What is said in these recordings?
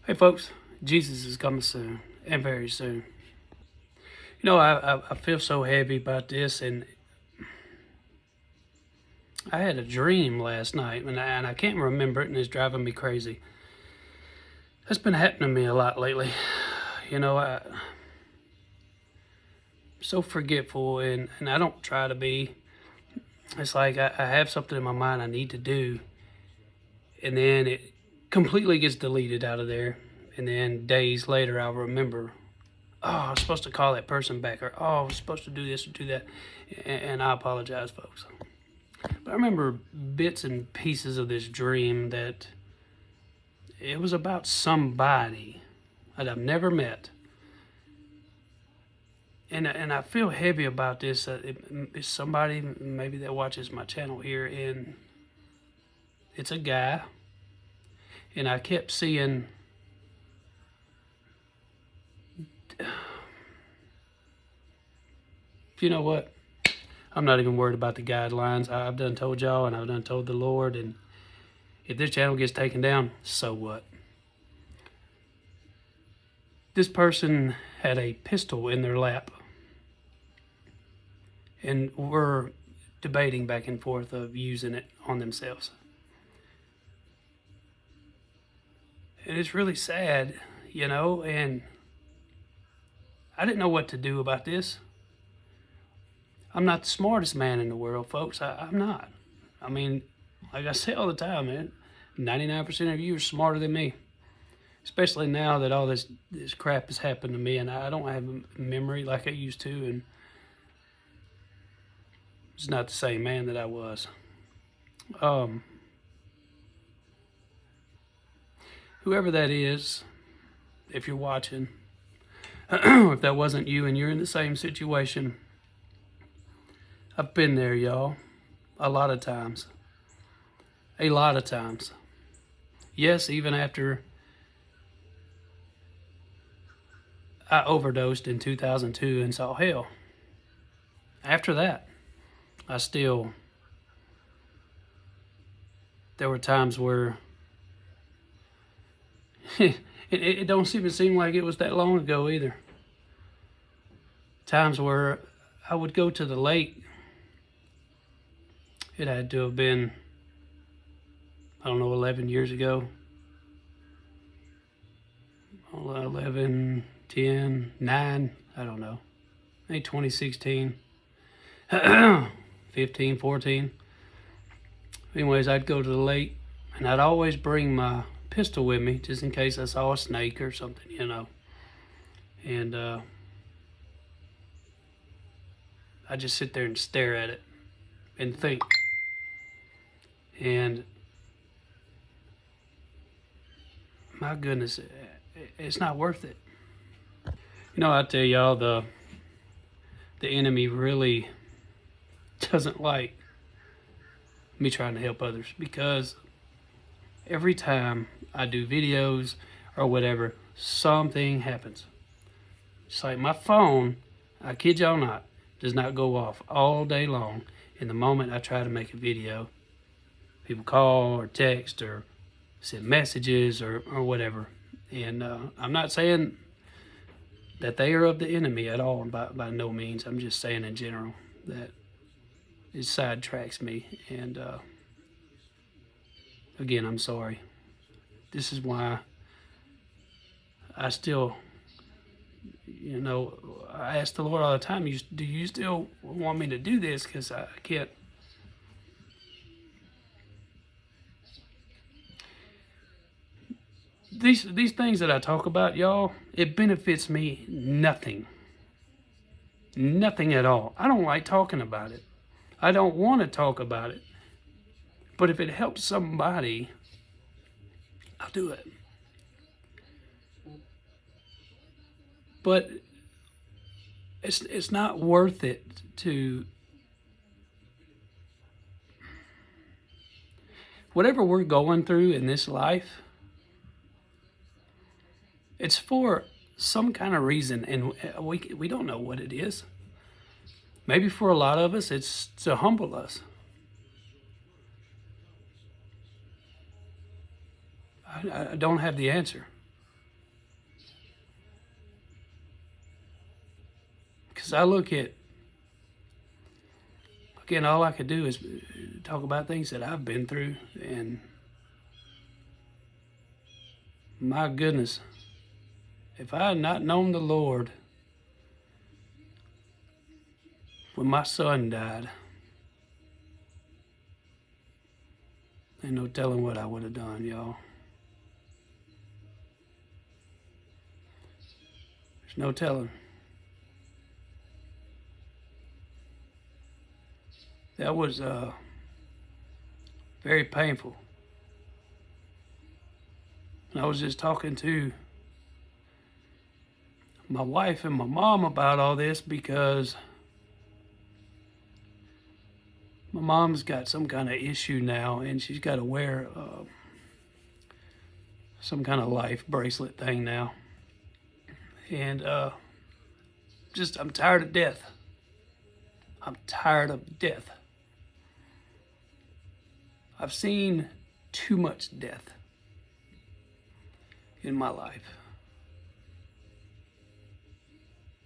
Hey folks, Jesus is coming soon, and very soon. You know, I feel so heavy about this, and I had a dream last night, and I can't remember it, and it's driving me crazy. That's been happening to me a lot lately. You know, I'm so forgetful, and I don't try to be. It's like I have something in my mind I need to do, and then it completely gets deleted out of there, and then days later I'll remember, oh, I was supposed to call that person back, or oh, I was supposed to do this or do that, and I apologize, folks. But I remember bits and pieces of this dream that it was about somebody that I've never met. And I feel heavy about this. It's somebody maybe that watches my channel here, and it's a guy. And I kept seeing, you know what? I'm not even worried about the guidelines. I've done told y'all, and I've done told the Lord, and if this channel gets taken down, so what? This person had a pistol in their lap, and were debating back and forth of using it on themselves. And it's really sad, you know, and I didn't know what to do about this. I'm not the smartest man in the world, folks. I'm not. I mean, like I say all the time, man, 99% of you are smarter than me. Especially now that all this crap has happened to me, and I don't have a memory like I used to, and it's not the same man that I was. Whoever that is, if you're watching, if that wasn't you and you're in the same situation, I've been there, y'all, a lot of times. A lot of times. Yes, even after I overdosed in 2002 and saw hell. After that, there were times where it don't even seem like it was that long ago either. Times where I would go to the lake. It had to have been, I don't know, 11 years ago. 11, 10, 9, I don't know. Maybe 2016, 15, 14. Anyways, I'd go to the lake, and I'd always bring my pistol with me just in case I saw a snake or something, you know. And I'd just sit there and stare at it and think. And my goodness, it's not worth it. You know, I tell y'all, the enemy really doesn't like me trying to help others, because every time I do videos or whatever, something happens. It's like my phone, I kid y'all not, does not go off all day long. And the moment I try to make a video, people call or text or send messages or whatever. And I'm not saying that they are of the enemy at all, by no means. I'm just saying in general that it sidetracks me. And again, I'm sorry. This is why I still, you know, I ask the Lord all the time, do you still want me to do this? Because I can't. These things that I talk about, y'all, it benefits me nothing. Nothing at all. I don't like talking about it. I don't want to talk about it. But if it helps somebody, I'll do it. But it's not worth it to, whatever we're going through in this life, it's for some kind of reason, and we don't know what it is. Maybe for a lot of us, it's to humble us. I don't have the answer. Because I look at, again, all I could do is talk about things that I've been through, and my goodness, if I had not known the Lord when my son died, ain't no telling what I would have done, y'all. There's no telling. That was very painful. And I was just talking to my wife and my mom about all this because my mom's got some kind of issue now, and she's got to wear some kind of life bracelet thing now. And I'm tired of death. I'm tired of death. I've seen too much death in my life.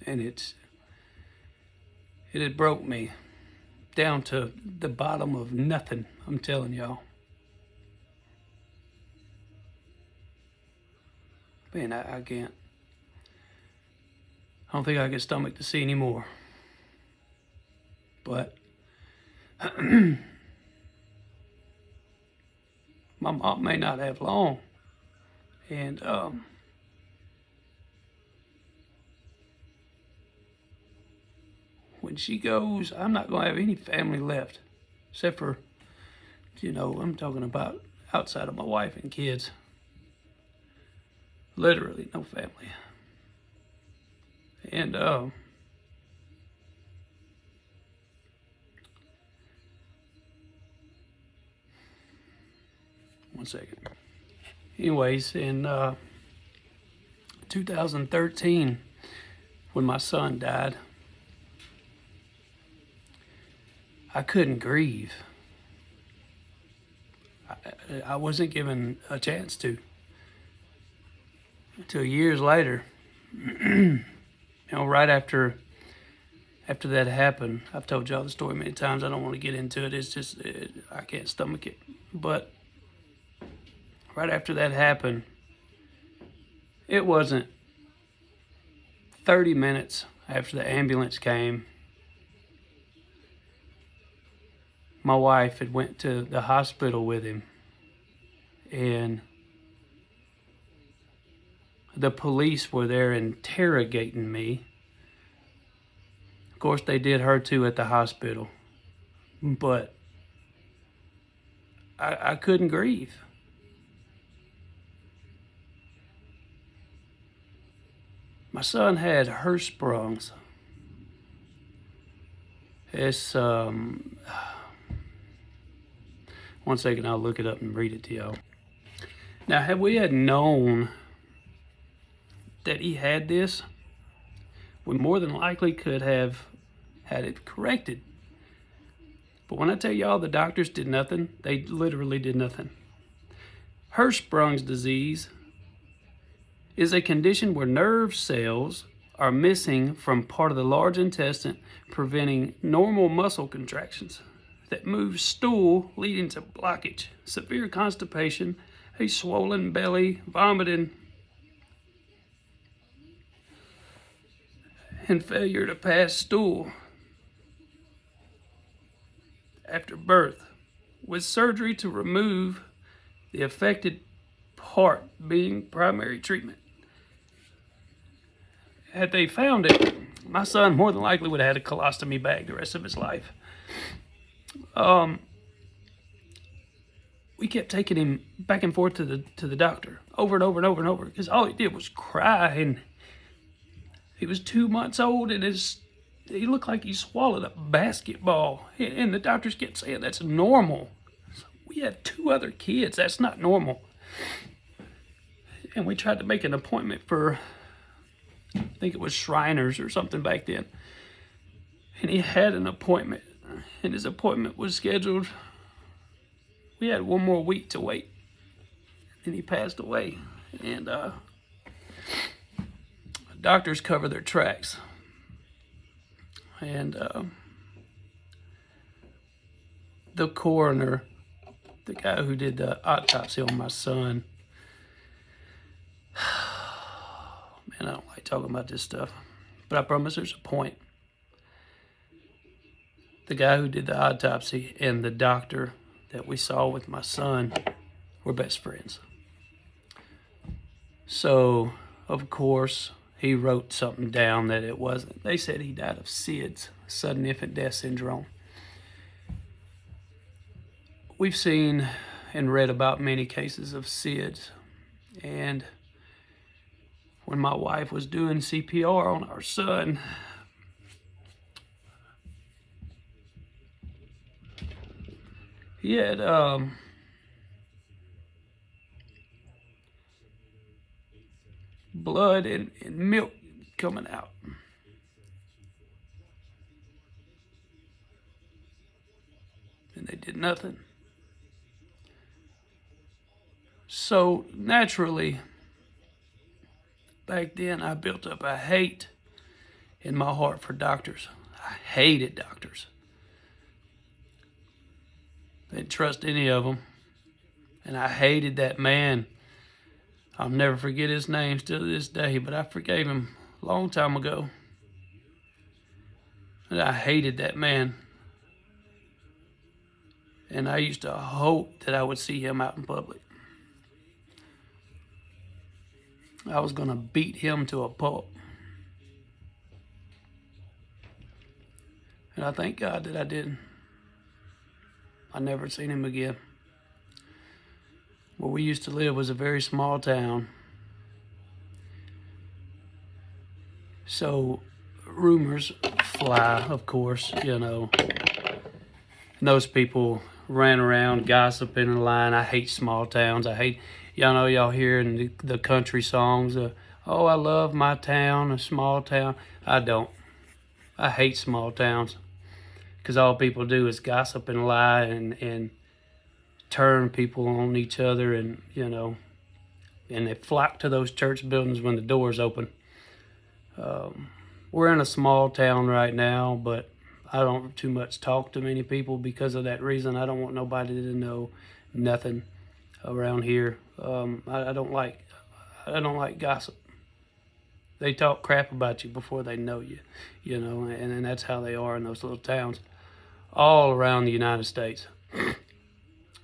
And it had broke me down to the bottom of nothing, I'm telling y'all. Man, I can't. I don't think I can stomach to see anymore. But my mom may not have long. And when she goes, I'm not going to have any family left. Except for, I'm talking about outside of my wife and kids. Literally no family. And one second. Anyways, in 2013, when my son died, I couldn't grieve. I wasn't given a chance to. Until years later, right after that happened, I've told y'all the story many times. I don't want to get into it. It's just, I can't stomach it. But right after that happened, it wasn't 30 minutes after the ambulance came. My wife had went to the hospital with him, and the police were there interrogating me. Of course, they did her too at the hospital, but I couldn't grieve. My son had Hirschsprung's. It's one second, I'll look it up and read it to y'all. Now, had we had known that he had this, we more than likely could have had it corrected. But when I tell y'all the doctors did nothing, they literally did nothing. Hirschsprung's disease is a condition where nerve cells are missing from part of the large intestine, preventing normal muscle contractions that move stool, leading to blockage, severe constipation, a swollen belly, vomiting, and failure to pass stool after birth, with surgery to remove the affected part being primary treatment. Had they found it, my son more than likely would have had a colostomy bag the rest of his life. We kept taking him back and forth to the doctor over and over and over and over, because all he did was cry, and he was 2 months old, and he looked like he swallowed a basketball, and the doctors kept saying that's normal. So we have 2 other kids, that's not normal. And we tried to make an appointment for, I think it was Shriners or something back then, and he had an appointment, and his appointment was scheduled. We had 1 more week to wait, and he passed away. And doctors cover their tracks. And the coroner, the guy who did the autopsy on my son, man, I don't like talking about this stuff, but I promise there's a point. The guy who did the autopsy and the doctor that we saw with my son were best friends. So, of course, he wrote something down that it wasn't. They said he died of SIDS, sudden infant death syndrome. We've seen and read about many cases of SIDS. And when my wife was doing CPR on our son, he had blood and milk coming out. And they did nothing. So naturally, back then I built up a hate in my heart for doctors. I hated doctors. Didn't trust any of them. And I hated that man. I'll never forget his name still to this day, but I forgave him a long time ago. And I hated that man. And I used to hope that I would see him out in public. I was going to beat him to a pulp. And I thank God that I didn't. I never seen him again. Where we used to live was a very small town. So rumors fly, of course, you know. And those people ran around gossiping and lying. I hate small towns. I hate, y'all know, y'all hear in the country songs, oh, I love my town, a small town. I don't. I hate small towns. Because all people do is gossip and lie and turn people on each other, and, you know, and they flock to those church buildings when the doors open. We're in a small town right now, but I don't too much talk to many people because of that reason. I don't want nobody to know nothing around here. I don't like gossip. They talk crap about you before they know you, you know, and that's how they are in those little towns all around the United States.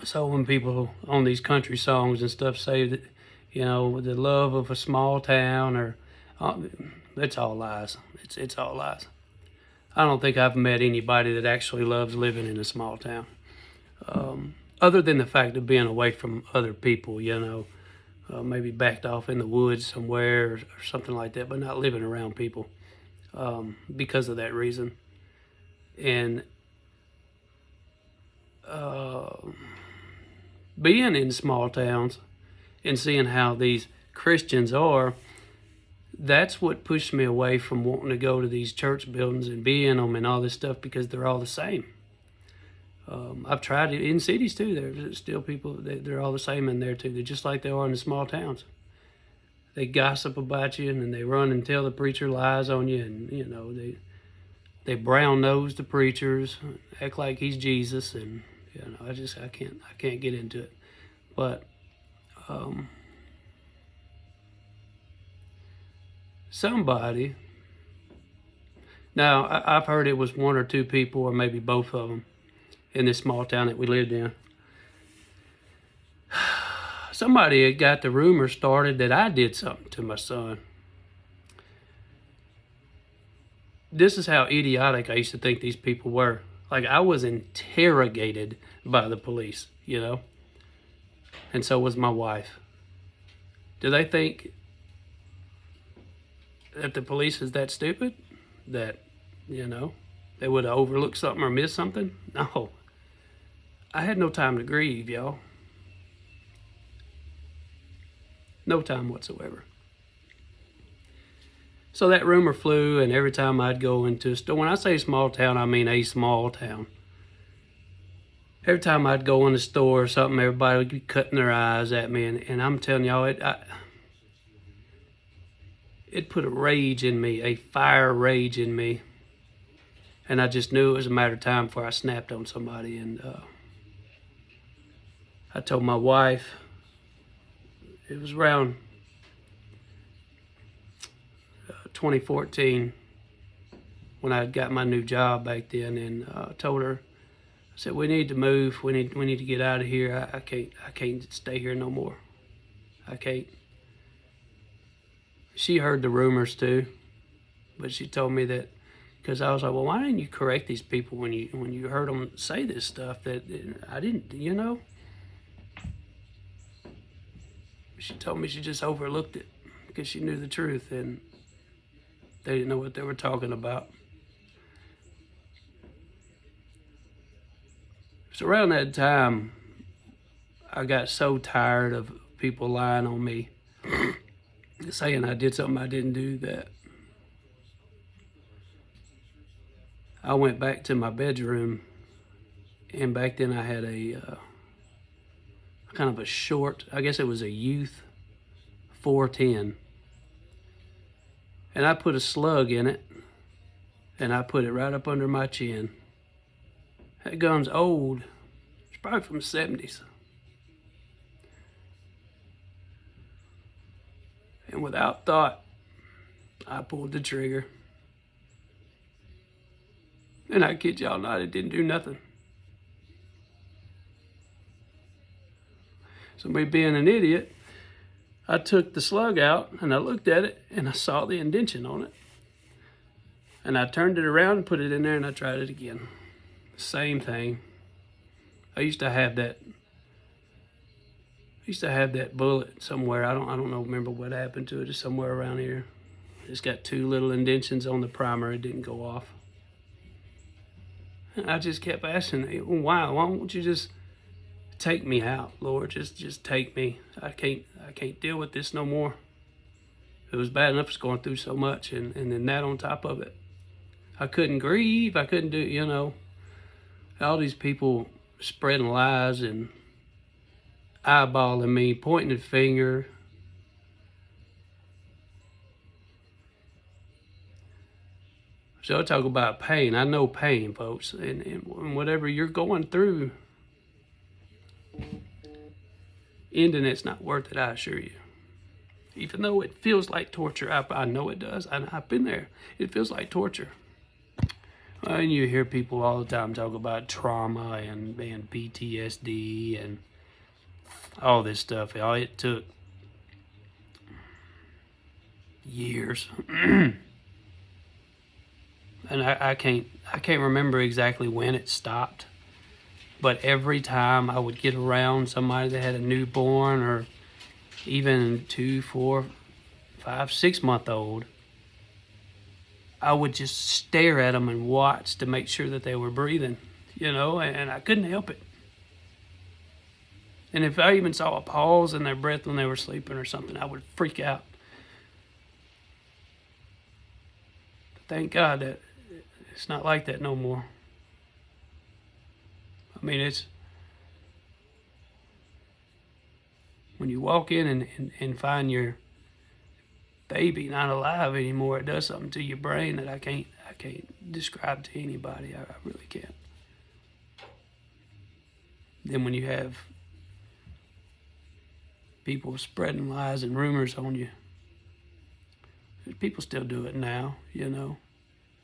So when people on these country songs and stuff say that, you know, the love of a small town, or it's all lies. It's all lies. I don't think I've met anybody that actually loves living in a small town, other than the fact of being away from other people, you know, maybe backed off in the woods somewhere or something like that, but not living around people because of that reason. And being in small towns and seeing how these Christians are, that's what pushed me away from wanting to go to these church buildings and be in them and all this stuff, because they're all the same. I've tried it in cities too. There's still people, they're all the same in there too. They're just like they are in the small towns. They gossip about you, and then they run and tell the preacher lies on you, and, you know, they brown nose the preachers, act like he's Jesus, and, you know, I can't get into it. But somebody, now I've heard it was one or two people, or maybe both of them, in this small town that we lived in. Somebody had got the rumor started that I did something to my son. This is how idiotic I used to think these people were. Like, I was interrogated by the police, you know? And so was my wife. Do they think that the police is that stupid? That, you know, they would have overlooked something or missed something? No. I had no time to grieve, y'all. No time whatsoever. So that rumor flew, and every time I'd go into a store, when I say small town, I mean a small town. Every time I'd go in the store or something, everybody would be cutting their eyes at me, and I'm telling y'all, it put a rage in me, a fire rage in me. And I just knew it was a matter of time before I snapped on somebody. And I told my wife, it was around 2014 when I had got my new job back then, and told her, I said, we need to move. We need to get out of here. I can't stay here no more. I can't. She heard the rumors too, but she told me that, because I was like, well, why didn't you correct these people when you heard them say this stuff that I didn't, you know? She told me she just overlooked it because she knew the truth and they didn't know what they were talking about. So around that time, I got so tired of people lying on me, saying I did something I didn't do, that I went back to my bedroom, and back then I had a kind of a short, I guess it was a youth 410, and I put a slug in it, and I put it right up under my chin. That gun's old. It's probably from the 70s. And without thought, I pulled the trigger. And I kid y'all not, it didn't do nothing. So me being an idiot, I took the slug out and I looked at it and I saw the indentation on it. And I turned it around and put it in there and I tried it again. Same thing. I used to have that bullet somewhere. I don't know, remember what happened to it. It's somewhere around here. It's got two little indentions on the primer. It didn't go off. And I just kept asking, why won't you just take me out, Lord? Just take me. I can't deal with this no more. It was bad enough it's going through so much, and then that on top of it. I couldn't grieve. I couldn't do, you know, all these people spreading lies and eyeballing me, pointing the finger. So I talk about pain. I know pain, folks, and whatever you're going through, ending it's not worth it, I assure you. Even though it feels like torture, I know it does. I've been there. It feels like torture. And you hear people all the time talk about trauma and PTSD and all this stuff. It took years. And I can't remember exactly when it stopped. But every time I would get around somebody that had a newborn, or even 2, 4, 5, 6-month-old, I would just stare at them and watch to make sure that they were breathing, you know, and I couldn't help it. And if I even saw a pause in their breath when they were sleeping or something, I would freak out. But thank God that it's not like that no more. I mean, it's when you walk in and find your baby not alive anymore, it does something to your brain that I can't describe to anybody. I really can't. Then when you have people spreading lies and rumors on you, people still do it now, you know,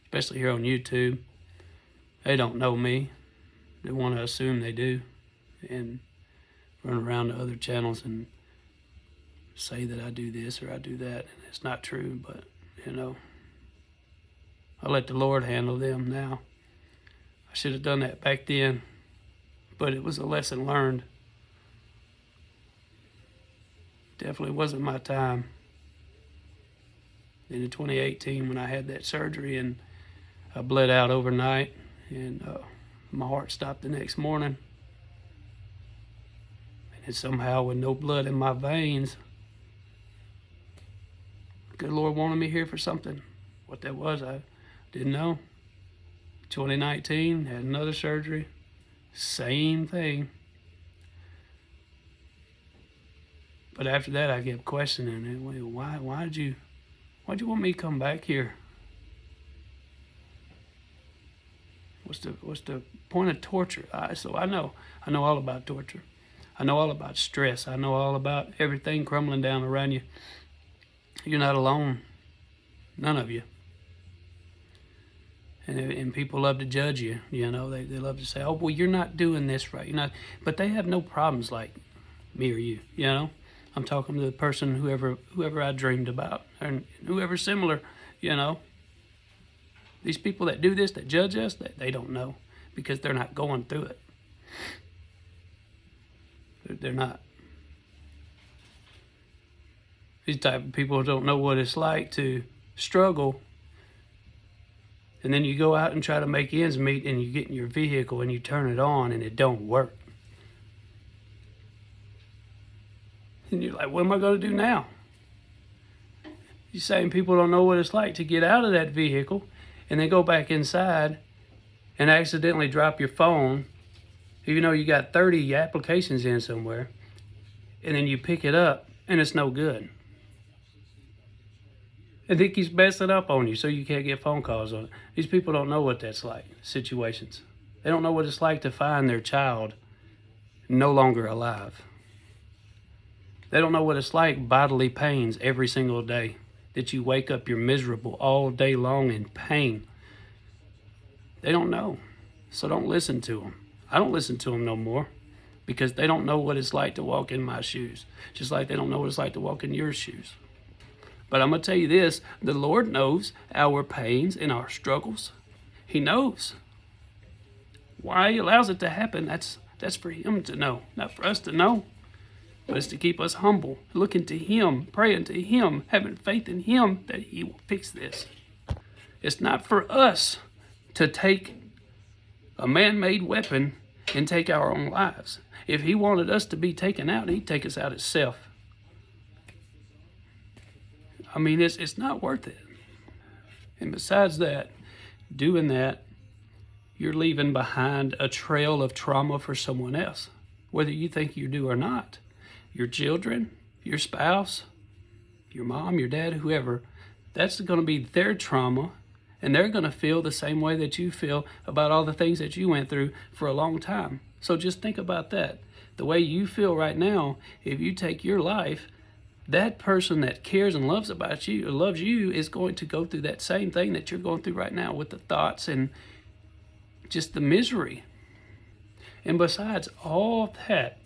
especially here on YouTube. They don't know me. They want to assume they do and run around to other channels and say that I do this or I do that, and it's not true. But you know, I let the Lord handle them now. I should have done that back then, but it was a lesson learned. Definitely wasn't my time. Then in 2018, when I had that surgery and I bled out overnight, and my heart stopped the next morning, and it somehow with no blood in my veins, the good Lord wanted me here for something. What that was, I didn't know. 2019, had another surgery, same thing. But after that, I kept questioning it. Why'd you want me to come back here? What's the point of torture? So I know all about torture. I know all about stress. I know all about everything crumbling down around you. You're not alone. None of you. And people love to judge you. You know, they love to say, "Oh, well, you're not doing this right. You're not." But they have no problems like me or you. You know, I'm talking to the person whoever I dreamed about, and whoever similar. You know, these people that do this, that judge us, they don't know because they're not going through it. They're not. These type of people don't know what it's like to struggle, and then you go out and try to make ends meet, and you get in your vehicle and you turn it on and it don't work. And you're like, what am I going to do now? You're saying people don't know what it's like to get out of that vehicle and then go back inside and accidentally drop your phone, even though you got 30 applications in somewhere, and then you pick it up and it's no good. And it keeps messing up on you so you can't get phone calls on it. These people don't know what that's like, situations. They don't know what it's like to find their child no longer alive. They don't know what it's like, bodily pains every single day. That you wake up, you're miserable all day long in pain. They don't know. So don't listen to them. I don't listen to them no more because they don't know what it's like to walk in my shoes. Just like they don't know what it's like to walk in your shoes. But I'm going to tell you this, the Lord knows our pains and our struggles. He knows. Why He allows it to happen, that's for Him to know, not for us to know. But it's to keep us humble, looking to Him, praying to Him, having faith in Him that He will fix this. It's not for us to take a man-made weapon and take our own lives. If He wanted us to be taken out, He'd take us out Himself. I mean, it's not worth it. And besides that, doing that, you're leaving behind a trail of trauma for someone else, whether you think you do or not. Your children, your spouse, your mom, your dad, whoever, that's going to be their trauma, and they're going to feel the same way that you feel about all the things that you went through for a long time. So just think about that. The way you feel right now, if you take your life, that person that cares and loves about you, or loves you, is going to go through that same thing that you're going through right now with the thoughts and just the misery. And besides all that,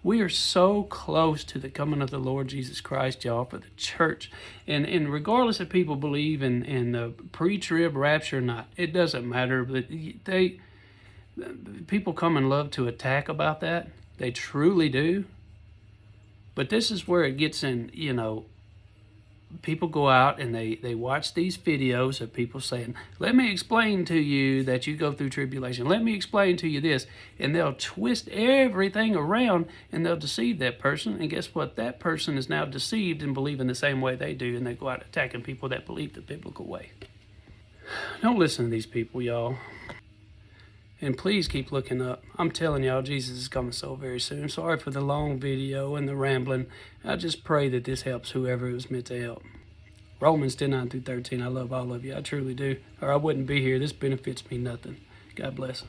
we are so close to the coming of the Lord Jesus Christ, y'all, for the church. And regardless if people believe in the pre-trib rapture or not, it doesn't matter. But people come and love to attack about that. They truly do. But this is where it gets in, you know, people go out and they watch these videos of people saying, let me explain to you that you go through tribulation. Let me explain to you this. And they'll twist everything around and they'll deceive that person. And guess what? That person is now deceived and believing the same way they do. And they go out attacking people that believe the biblical way. Don't listen to these people, y'all. And please keep looking up. I'm telling y'all, Jesus is coming so very soon. Sorry for the long video and the rambling. I just pray that this helps whoever it was meant to help. Romans 10:9-13. I love all of you. I truly do. Or I wouldn't be here. This benefits me nothing. God bless.